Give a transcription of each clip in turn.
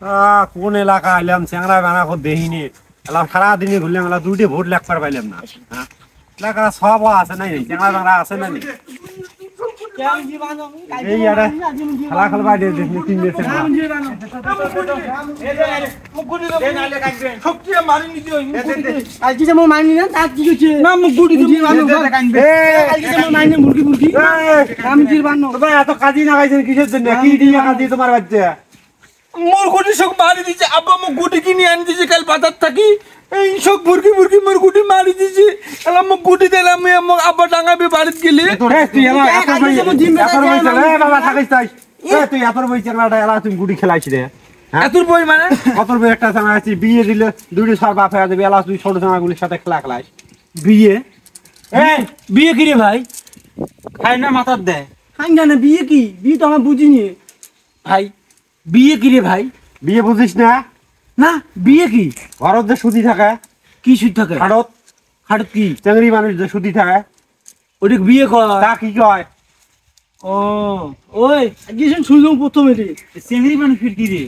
কোন এলাকা আইলাম চ্যাংরা বানা কো দেহিনি এলাম সারা দিনে ঘুরলাম এলা দুইটি ভোট লেখবার পাইলাম না হ্যাঁ এলাকা সব আছে নাই চ্যাংরা বানা আছে না নি এই আরে খেলা খেলবা দে দেখনি তিন দিন চ্যাংরা সবচেয়ে মারি নি দিও আজকে যে মো মানি না তা কি হচ্ছে না মুখ গুটি তুমি মানো আজকে যে মো মানি না মুরগি মুরগি আমি জির বানো তোমরা এত কাজই না গাইছেন কিসের জন্য কি দিয়ে কাজ দিয়ে তোমার বাচ্চা মোর গুটি সব মারি দিছে আব্বা মুখ গুটি কিনে আনি দিছে কাল বাজার থাকি এই সব মুরগি মুরগি মোর গুটি মারি দিছে এলা মুখ গুটি দিলাম আমি আব্বা ডাঙাবে বাড়িতে গেলে তুই এলা এত বই চলে বাবা থাকিস তাই তুই এত বই চ্যাংরাটা এলা তুমি গুটি খেলাইছিস রে এতুর বই মানে কত বই একটা চ্যাংরা আছে বিয়ে দিলে দুইটি সর বাপ হয়ে যাবে এলা তুই ছোট চ্যাংরাগুলির সাথে খেলা খেলাইস বিয়ে এই বিয়ে কি রে ভাই খাই না মাথার দেয় হাই না না বিয়ে কি বিয়ে তো আমরা বুঝিনি ভাই বিয়ে কি রে ভাই বিয়ে বুঝিস না না বিয়ে কি ঘরত যে সুদি থাকে কি সুদ থাকে খাড়ত হাট কি চেংড়ি মানুষ যে সুদি থাকে ওটা বিয়ে কয় তা কি কয় ও ওই গিয়েছেন শুনলাম প্রথমে রে চেংড়ি মানুষের কি রে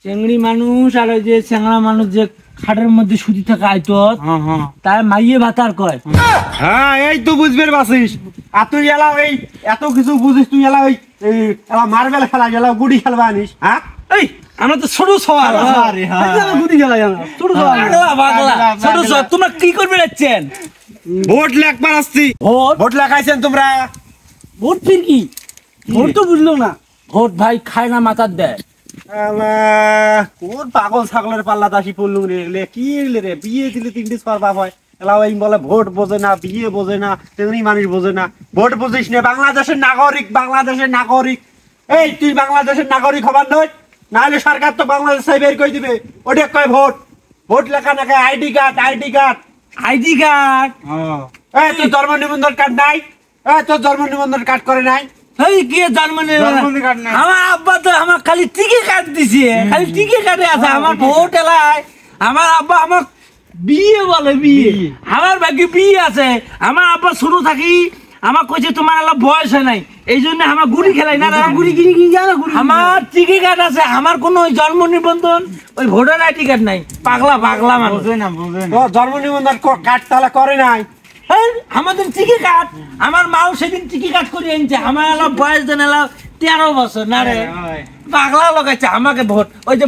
চেংড়ি মানুষ আর ওই যে চ্যাংড়া মানুষ যে খাটের মধ্যে সুতি থাকে আইত হ্যাঁ তাই মাইয়ে ভাতার কয় হ্যাঁ এই তো বুঝবের বাসিস আর তুই এলা ওই এত কিছু বুঝিস তুই এলা ওই এলা মার্বেল খেলা গেলা গুড়ি খেলবা আনিস হ্যাঁ এই আমরা তো ছোট সবার আরে হ্যাঁ গুদি খেলা জানা ছোট সবার পাগলা পাগলা ছোট সব তোমরা কি করবে যাচ্ছেন ভোট লেখবার আসছি ভোট ভোট লেখাইছেন তোমরা ভোট ফির কি ভোট তো বুঝলো না ভোট ভাই খায় না মাথার দেয় কোন পাগল ছাগলের পাল্লাতে আসি পড়লুম রে কি রে বিয়ে দিলে তিনটি ছর বাপ হয় এলা ওই বলে ভোট বোঝে না বিয়ে বোঝে না তেমনি মানুষ বোঝে না ভোট বুঝিস না বাংলাদেশের নাগরিক এই তুই বাংলাদেশের নাগরিক হবার নয় নাহলে সরকার তো বাংলাদেশ বের করে দিবে ওটা কয় ভোট লেখা নাকি আইডি কার্ড আইডি কার্ড এই তোর জন্ম নিবন্ধন কার্ড নাই তোর জন্ম নিবন্ধন কার্ড করে নাই এই কি জার্মানি কার্ড নাই আমার আব্বা তো আমার খালি টিকে কার্ড দিছে খালি টিকে কার্ডে আছে আমার ভোট এলায় আমার আব্বা আমার বিয়ে বলে বিয়ে আমার ভাগ্যে বিয়ে আছে আমার আব্বা ছোট থাকি আমার কইছে তোমার এলা বয়স হয় নাই এই জন্য আমার গুড়ি খেলাই না গুড়ি কিনে কিনে জানো আমার টিকে কার্ড আছে আমার কোনো ওই জন্ম নিবন্ধন ওই ভোটার আইডি কার্ড নাই পাগলা মানুষ বুঝে না তোর জন্ম নিবন্ধন কার্ড তাহলে করে নাই আমাদের টিকি কাট আমার মাও সেদিন টিকি কাট করে আনছে আমার এলা বয়স দেন এলা 13 বছর না রে পাগলা লাগাইছে আমাকে ভোট ওই যে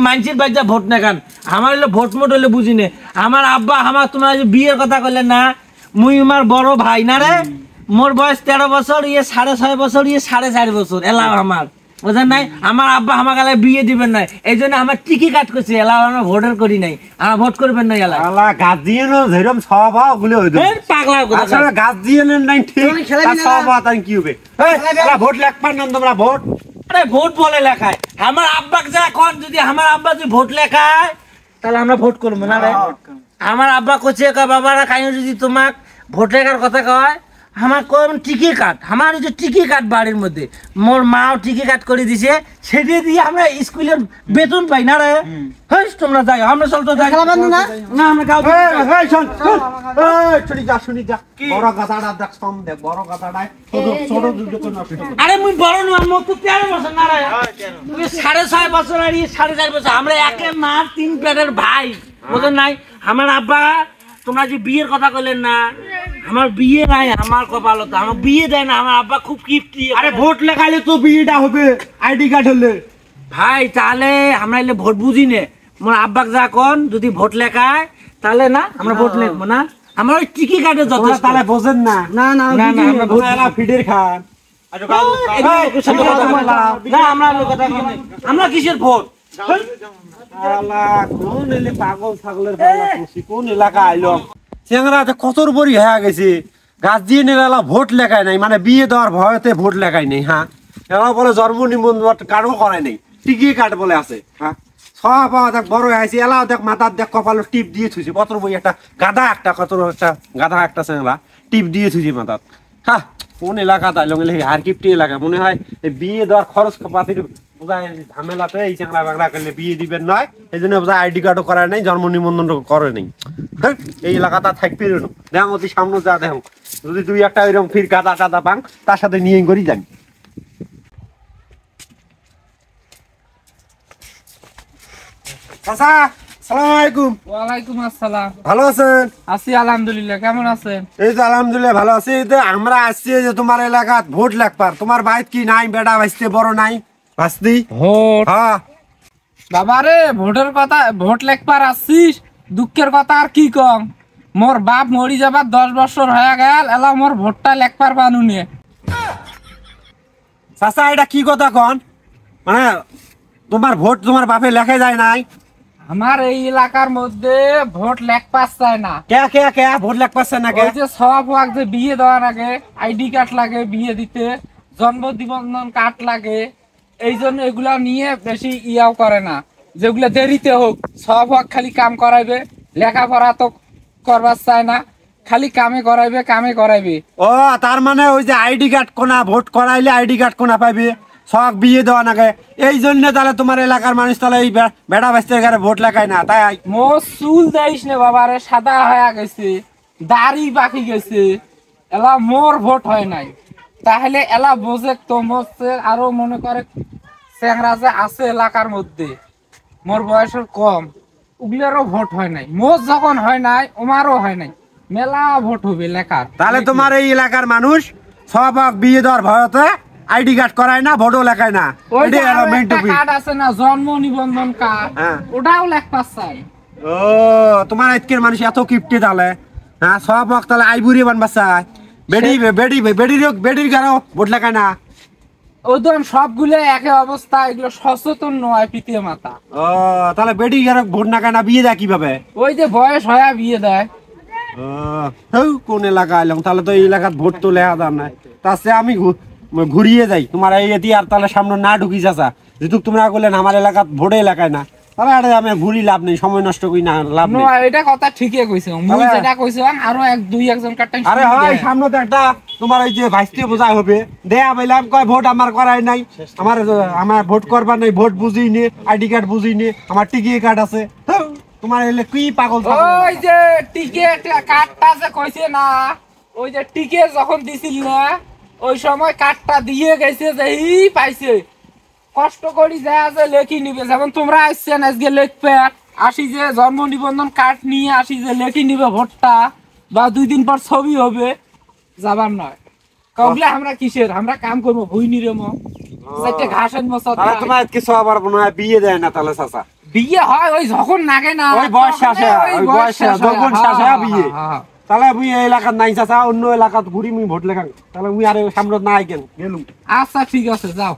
মানসির বাচ্চা ভোট না কান আমার হলো ভোট মোট হলে বুঝি নে আমার আব্বা আমার তোমার যে বিয়ের কথা কইলে না মুই আমার বড় ভাই না রে মোর বয়স 13 বছর ইয়ে 6.5 বছর ইয়ে 4.5 বছর এলা আমার বুঝেন নাই আমার আব্বা আমার গালে বিয়ে দিবেন নাই এই জন্য আমার টিকি কাট করছে এলা আমরা ভোটার করি নাই আমার ভোট করবেন না এলা আলা গার্জিয়ানও যেরকম স্বভাব গুলো হইতো পাগলা কথা আসলে গার্জিয়ানের নাই ঠিক তার স্বভাব তাই কি হবে এলা ভোট লেখবার নাম তোমরা ভোট আরে ভোট বলে লেখায় আমার আব্বাকে যা কোন যদি আমার আব্বা যদি ভোট লেখায় তাহলে আমরা ভোট করবো না রে আমার আব্বা কইছে বাবারা কাইও যদি তোমাক ভোট লেখার কথা কয় আমার কোন টিকি কাট আমার যে টিকি কাট বাড়ির মধ্যে মোর মাও টিকি কাট করে দিছে সেটা দিয়ে আমরা স্কুলের বেতন পাই না রে হই তোমরা যাই আমরা চলতো যাই খেলা বন্ধ না না আমরা গাও এই শোন শুনি যা বড় কথাটা দেখ সম দেখ বড় কথাটা ছোট দুটো নষ্ট আরে মুই বড় না মোর তো 13 বছর না রে তুমি 6.5 বছর আর 4.5 বছর আমরা একে মা তিন পেটের ভাই বুঝেন নাই আমার আব্বা তোমরা যে বিয়ের কথা কইলেন না আমার বিয়ে নাই আমার কপালতে আমার বিয়ে দেয় না আমার আব্বা খুব কিপটি আরে ভোট লেখাইলে তো বিয়েটা হবে আইডি কার্ড হলে ভাই তাহলে আমরা এলে ভোট বুঝি নে মোর আব্বাক যা কোন যদি ভোট লেখায় তাহলে না আমরা ভোট লিখবো না আমার ওই টিকি কার্ডে যথেষ্ট তাহলে বোঝেন না না না না আমরা ভোট এলা ফিডের খান আমরা কিসের ভোট কোন এলে পাগল ছাগলের পাল্লা পড়ছি কোন এলাকা আইলো চেংরা কতর বড়ি হয়ে গেছে গার্জিয়ানের এলা ভোট লেখায় নাই মানে বিয়ে দেওয়ার ভয়তে ভোট লেখায় নেই হ্যাঁ এলা বলে জন্ম নিবন্ধন কার্ডও করায় নেই টিকি কার্ড বলে আছে হ্যাঁ সব দেখ বড় হয়েছে এলা দেখ মাথার দেখ কপালে টিপ দিয়ে থুইছে কতর বই একটা গাধা একটা চেংরা টিপ দিয়ে থুইছে মাথার হ্যাঁ কোন এলাকা তাইল আর কিপটি এলাকা মনে হয় এই বিয়ে দেওয়ার খরচ পাতির বোঝায় ঝামেলাতে এই চ্যাংড়া বাংলা করলে বিয়ে দিবেন নয় এই জন্য বোঝায় আইডি কার্ডও করার নেই জন্ম নিবন্ধন করে নেই হ্যাঁ এই এলাকাটা থাকবে দেখ অতি সামনে যা দেখ যদি দুই একটা এরকম ফির গাদা টাদা পাং তার সাথে নিয়ে করি যান চাচা আসসালামু আলাইকুম। ওয়ালাইকুম আসসালাম। ভালো আছেন? আছি আলহামদুলিল্লাহ, কেমন আছেন? এই তো আলহামদুলিল্লাহ ভালো আছি। এই তো আমরা আসছি যে তোমার এলাকাত ভোট লাগবার, তোমার বাইত কি নাই বেটা বাঁচতে বড় নাই বাঁচতি? ভোট? হ্যাঁ বাবারে ভোটের কথা, ভোট লেখবার আসছিস? দুঃখের কথা আর কি কম, মোর বাপ মরি যাবার 10 বছর হয়ে গেল, এলা মোর ভোটটা লেখবার বানুনি। চাচা এটা কি কথা কন? মানে তোমার ভোট তোমার বাপে লেখা যায় নাই? আমার এই এলাকার মধ্যে ভোট লেখবার চায় না। কে কে কে ভোট লেখ পাচ্ছে না কে? ওই যে সব ওয়াক যে বিয়ে দেওয়ার আগে আইডি কার্ড লাগে বিয়ে দিতে, জন্ম নিবন্ধন কার্ড লাগে, এই জন্য এগুলা নিয়ে বেশি ইয়াও করে না, যেগুলা দেরিতে হোক সব ওয়াক খালি কাম করাইবে, লেখাপড়া তো করবার চায় না, খালি কামে করাইবে। ও তার মানে ওই যে আইডি কার্ড কোনা ভোট করাইলে আইডি কার্ড কোনা পাইবে, সব বিয়ে দেওয়া নাকি, এই জন্য তাহলে তোমার এলাকার মানুষ তাহলে এই বেটা বাঁচতে গেলে ভোট লেখায় না, তাই? মোর চুল দেইস নে বাবারে, সাদা হয়ে গেছে, দাড়ি বাকি গেছে, এলা মোর ভোট হয় নাই। তাহলে এলা বোঝে তো মোর আরো মনে করে চেংরা যে আছে এলাকার মধ্যে, মোর বয়সের কম, উগলেরও ভোট হয় নাই। মোর যখন হয় নাই ওমারও হয় নাই, মেলা ভোট হবে লেখার। তাহলে তোমার এই এলাকার মানুষ সব বিয়ে দেওয়ার ভয়তে আইডি কার্ড করায় না, ভোটও লেখায় না। ওই যে এটাই হলো আরো main একটা topic। কার্ড আছে না, জন্ম নিবন্ধন কার্ড, হ্যাঁ। ওটাও লেখবার চাই। ও তোমার আজকের মানুষ এত কিপটে তাহলে, হ্যাঁ সব তাহলে আইবুড়ি বানবা চায়, বেডির কেন ভোট লেখায় না? ওদের সবগুলো একই অবস্থা, এগুলো সচেতন নয় পিতিয়ে মাতা। ও তাহলে বেডি কেন ভোট না কেন, বিয়ে দেয় কিভাবে? ওই যে বয়স হয়ে বিয়ে দেয়। কোন এলাকা এলাম, তাহলে তো এই এলাকার ভোট তো লেখা দাম নাই, তাছে আমি ঘুরিয়ে যাই তোমার এই এটি আর তাহলে সামনে না ঢুকি যাচা, যেহেতু তোমরা করলেন আমার এলাকাত ভোটে এলাকায় না, তাহলে এটা আমি ঘুরি লাভ নেই, সময় নষ্ট করি না লাভ নেই। এটা কথা ঠিকই কইছো, মুই তাহলে- যেটা কইছো আরো দুই একজন কাটাই। আরে হয় সামনে তো একটা তোমার এই যে ভাইস্তি বোঝা হবে, দেয়া বললাম কয় ভোট আমার করাই নাই, আমার ভোট করবার নাই, ভোট বুঝি নি, আইডি কার্ড বুঝি নি, আমার টিকি কার্ড আছে। তোমার এলে কি পাগল ছাগল? ওই যে টিকেট কার্ডটা যে কইছে না, ওই যে টিকেট যখন দিছিল না, ওই সময় কার্ডটা দিয়ে গেছে যে পাইছে, কষ্ট করি যায় যে লেখি নিবে, যেমন তোমরা আসছেন আজকে লিখবে, আসি যে জন্ম নিবন্ধন কার্ড নিয়ে আসি যে লেখি নিবে ভোটটা, বা 2 দিন পর ছবি হবে, যাবার নয়। কবলে আমরা কিসের, আমরা কাম করবো ভুই নিরেমো সেটা ঘাস আনবো। তাহলে তোমার আজকে সব আর মনে হয় বিয়ে দেয় না তাহলে চাচা? বিয়ে হয় ওই যখন নাগে না, ওই বয়স শেষে, ওই ওই বয়স শেষে, যখন শেষে বিয়ে। হ্যাঁ। তাহলে মুই এই এলাকাত নাই চাচা, অন্য এলাকাত ঘুরি মুই ভোট লেখান, তাহলে মুই আর সামনে নাই গেলুম। আচ্ছা ঠিক আছে, যাও।